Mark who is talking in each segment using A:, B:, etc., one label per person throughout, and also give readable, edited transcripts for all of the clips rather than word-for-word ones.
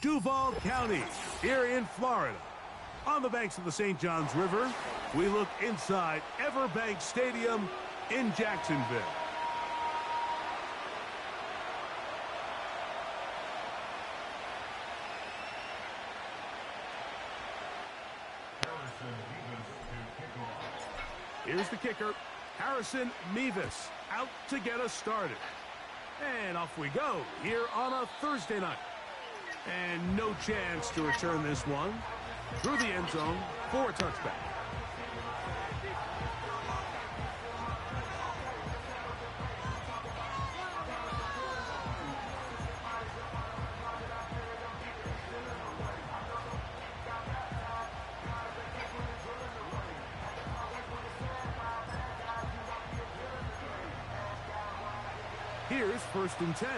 A: Duval County, here in Florida. On the banks of the St. Johns River, we look inside Everbank Stadium in Jacksonville. Here's the kicker, Harrison Mevis, out to get us started. And off we go here on a Thursday night. And no chance to return this one through the end zone for a touchback. Here's 1st and 10.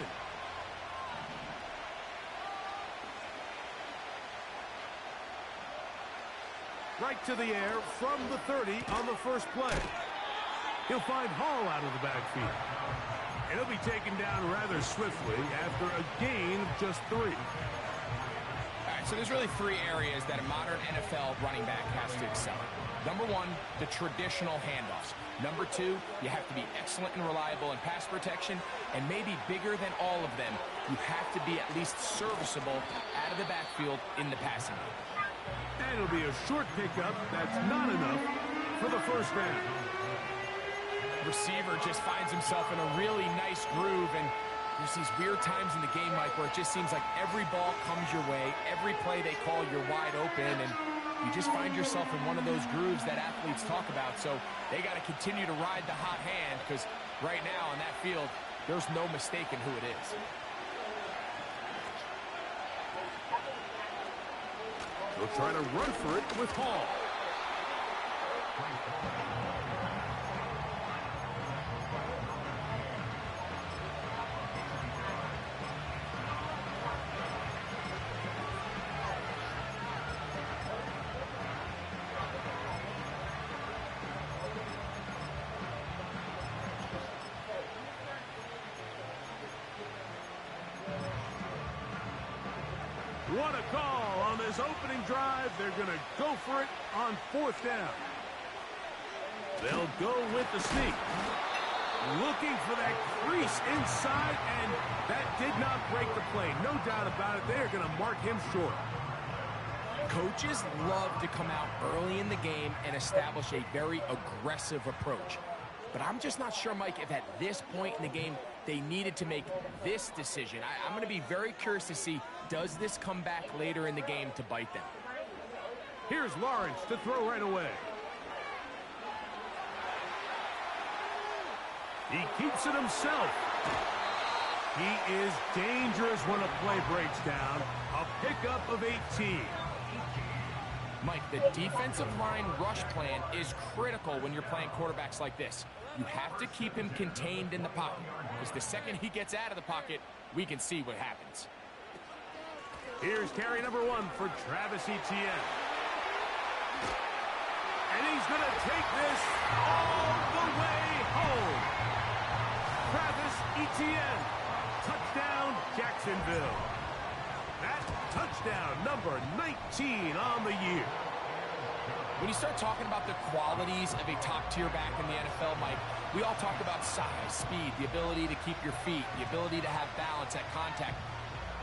A: Right to the air from the 30 on the first play. He'll find Hall out of the backfield. And he'll be taken down rather swiftly after a gain of just 3.
B: All right, so there's really 3 areas that a modern NFL running back has to excel in. Number 1, the traditional handoffs. Number 2, you have to be excellent and reliable in pass protection. And maybe bigger than all of them, you have to be at least serviceable out of the backfield in the passing game.
A: And it'll be a short pickup that's not enough for the first down.
B: Receiver just finds himself in a really nice groove, and there's these weird times in the game, Mike, where it just seems like every ball comes your way, every play they call, you're wide open, and you just find yourself in one of those grooves that athletes talk about. So they got to continue to ride the hot hand, because right now on that field, there's no mistaking who it is.
A: They'll try to run for it with Hall. What a call on this opening drive. They're going to go for it on 4th down. They'll go with the sneak. Looking for that crease inside, and that did not break the play. No doubt about it. They're going to mark him short.
B: Coaches love to come out early in the game and establish a very aggressive approach. But I'm just not sure, Mike, if at this point in the game they needed to make this decision. I'm going to be very curious to see, does this come back later in the game to bite them?
A: Here's Lawrence to throw right away. He keeps it himself. He is dangerous when a play breaks down. A pickup of 18.
B: Mike, the defensive line rush plan is critical when you're playing quarterbacks like this. You have to keep him contained in the pocket, because the second he gets out of the pocket, we can see what happens.
A: Here's carry number 1 for Travis Etienne. And he's going to take this all the way home. Travis Etienne, touchdown Jacksonville. That touchdown number 19 on the year.
B: When you start talking about the qualities of a top-tier back in the NFL, Mike, we all talk about size, speed, the ability to keep your feet, the ability to have balance at contact.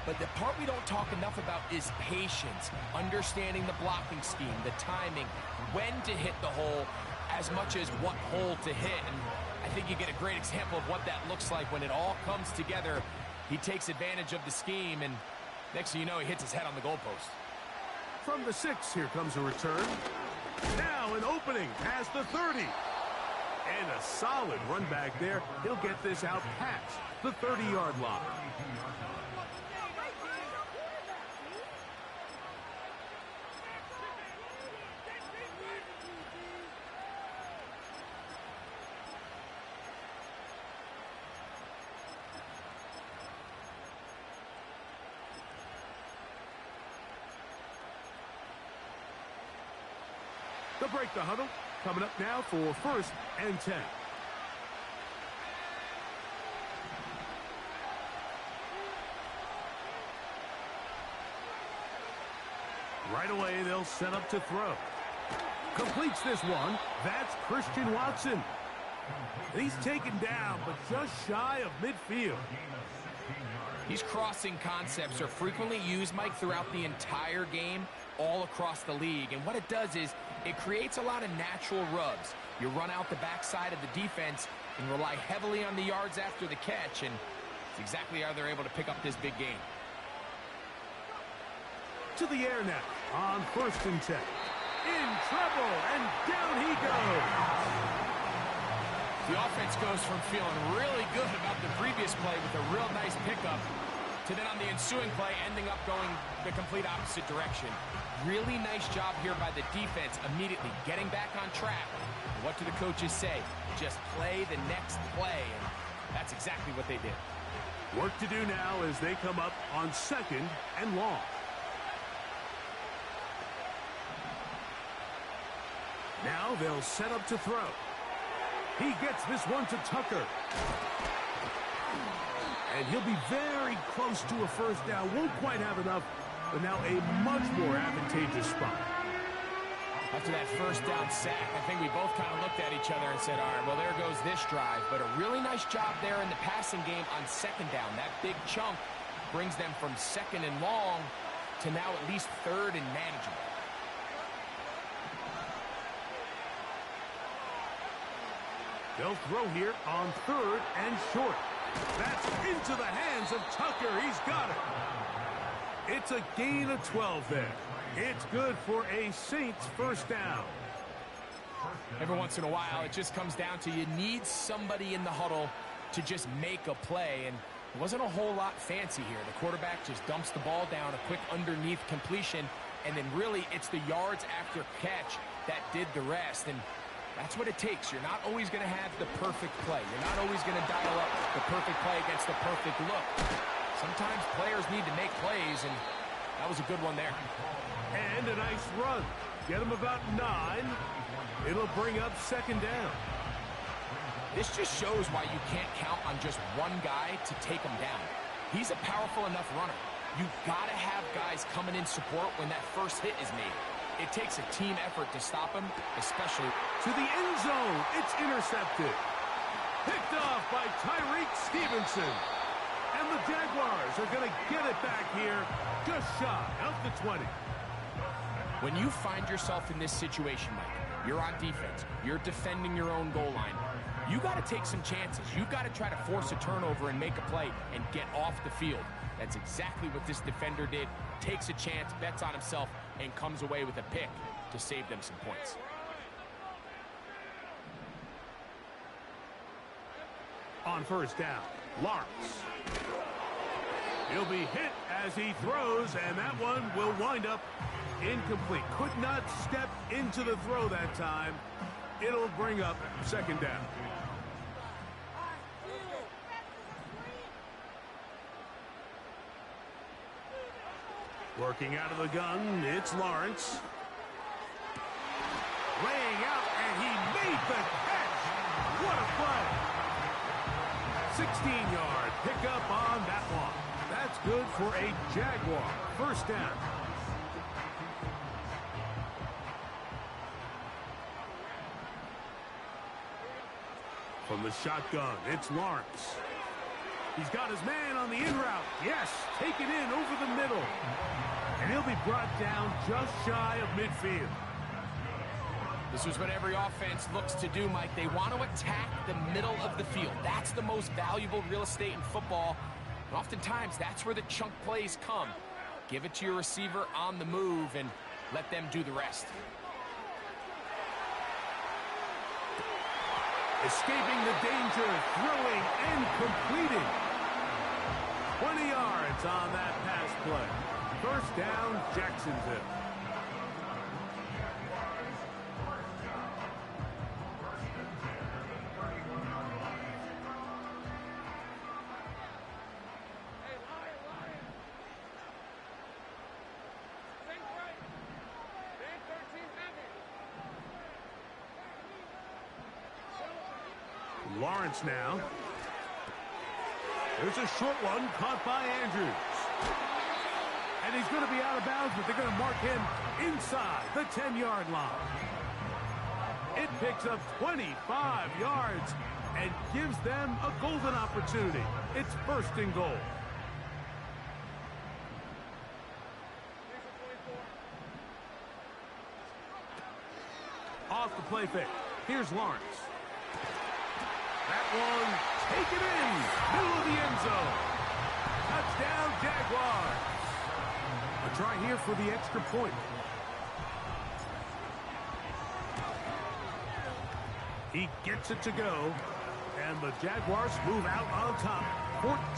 B: But the part we don't talk enough about is patience, understanding the blocking scheme, the timing, when to hit the hole, as much as what hole to hit. And I think you get a great example of what that looks like when it all comes together. He takes advantage of the scheme, and next thing you know, he hits his head on the goalpost.
A: From the 6, here comes a return. Now an opening past the 30. And a solid run back there. He'll get this out past the 30-yard line. They'll break the huddle. Coming up now for 1st and 10. Right away, they'll set up to throw. Completes this one. That's Christian Watson. He's taken down, but just shy of midfield.
B: These crossing concepts are frequently used, Mike, throughout the entire game, all across the league. And what it does is it creates a lot of natural rubs. You run out the backside of the defense and rely heavily on the yards after the catch, and it's exactly how they're able to pick up this big game.
A: To the air now on 1st and 10. In trouble, and down he goes.
B: The offense goes from feeling really good about the previous play with a real nice pickup to then on the ensuing play ending up going the complete opposite direction. Really nice job here by the defense immediately getting back on track. What do the coaches say? Just play the next play, and that's exactly what they did.
A: Work to do now as they come up on 2nd and long. Now they'll set up to throw. He gets this one to Tucker. And he'll be very close to a 1st down. Won't quite have enough, but now a much more advantageous spot.
B: After that 1st down sack, I think we both kind of looked at each other and said, all right, well, there goes this drive. But a really nice job there in the passing game on 2nd down. That big chunk brings them from 2nd and long to now at least 3rd and manageable.
A: They'll throw here on 3rd and short. That's into the hands of Tucker. He's got it. It's a gain of 12 there. It's good for a Saints 1st down.
B: Every once in a while, it just comes down to you need somebody in the huddle to just make a play, and it wasn't a whole lot fancy here. The quarterback just dumps the ball down, a quick underneath completion, and then really it's the yards after catch that did the rest, and that's what it takes. You're not always going to have the perfect play. You're not always going to dial up the perfect play against the perfect look. Sometimes players need to make plays, and that was a good one there.
A: And a nice run. Get him about 9. It'll bring up 2nd down.
B: This just shows why you can't count on just one guy to take him down. He's a powerful enough runner. You've got to have guys coming in support when that first hit is made. It takes a team effort to stop him, especially
A: to the end zone. It's intercepted. Picked off by Tyreek Stevenson. And the Jaguars are going to get it back here just shy of the 20.
B: When you find yourself in this situation, Mike, you're on defense, you're defending your own goal line, you got to take some chances. You've got to try to force a turnover and make a play and get off the field. That's exactly what this defender did. Takes a chance, bets on himself, and comes away with a pick to save them some points.
A: On 1st down, Lawrence. He'll be hit as he throws, and that one will wind up incomplete. Could not step into the throw that time. It'll bring up 2nd down. Working out of the gun, it's Lawrence. Laying out, and he made the catch. What a play. 16-yard pickup on that one. That's good for a Jaguar 1st down. From the shotgun, it's Lawrence. He's got his man on the in route. Yes, taken in over the middle. And he'll be brought down just shy of midfield.
B: This is what every offense looks to do, Mike. They want to attack the middle of the field. That's the most valuable real estate in football. And oftentimes, that's where the chunk plays come. Give it to your receiver on the move and let them do the rest.
A: Escaping the danger, throwing and completing. 20 yards on that pass play. 1st down, Jacksonville. Lawrence now. There's a short one caught by Andrews. And he's going to be out of bounds, but they're going to mark him inside the 10-yard line. It picks up 25 yards and gives them a golden opportunity. It's first and goal. Off the play fake. Here's Lawrence. That one, take it in, middle of the end zone. Touchdown, Jaguars. A try here for the extra point. He gets it to go, and the Jaguars move out on top,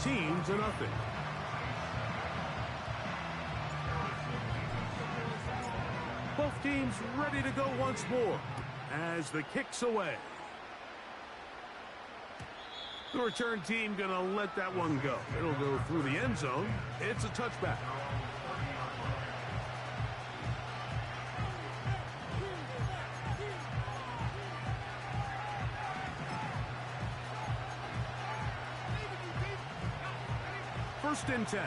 A: 14-0. Both teams ready to go once more as the kick's away. The return team going to let that one go. It'll go through the end zone. It's a touchback. First and 10.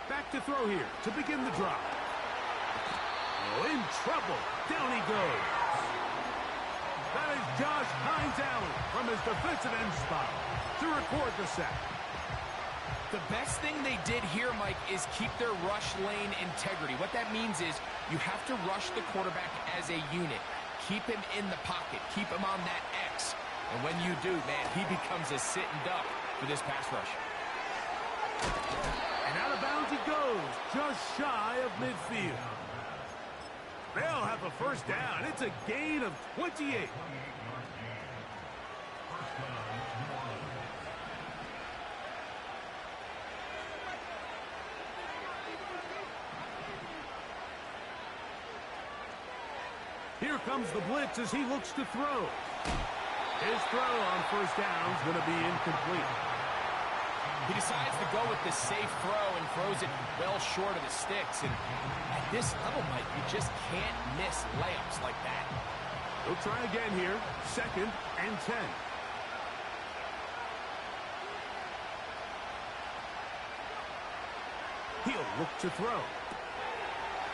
A: Back to throw here to begin the drive. Oh, in trouble. Down he goes. That is Josh Hines-Allen from his defensive end spot to record the sack.
B: The best thing they did here, Mike, is keep their rush lane integrity. What that means is you have to rush the quarterback as a unit. Keep him in the pocket. Keep him on that X. And when you do, man, he becomes a sitting duck for this pass rush.
A: And out of bounds he goes, just shy of midfield. They'll have a first down. It's a gain of 28. Here comes the blitz as he looks to throw. His throw on first down is going to be incomplete.
B: He decides to go with the safe throw and throws it well short of the sticks. And at this level, Mike, you just can't miss layups like that.
A: He'll try again here. Second and 10. He'll look to throw.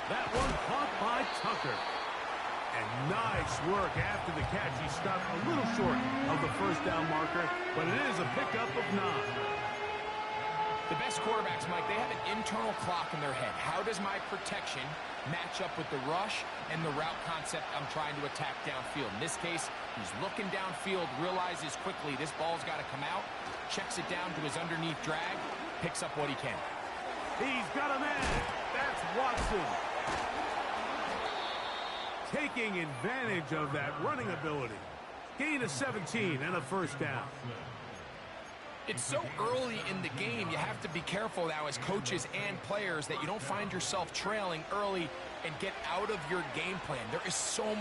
A: That one caught by Tucker. And nice work after the catch. He stopped a little short of the first down marker, but it is a pickup of 9.
B: The best quarterbacks, Mike, they have an internal clock in their head. How does my protection match up with the rush and the route concept I'm trying to attack downfield? In this case, he's looking downfield, realizes quickly this ball's got to come out, checks it down to his underneath drag, picks up what he can.
A: He's got a man. That's Watson. Taking advantage of that running ability. Gain of 17 and a first down.
B: It's so early in the game, you have to be careful now as coaches and players that you don't find yourself trailing early and get out of your game plan. There is so much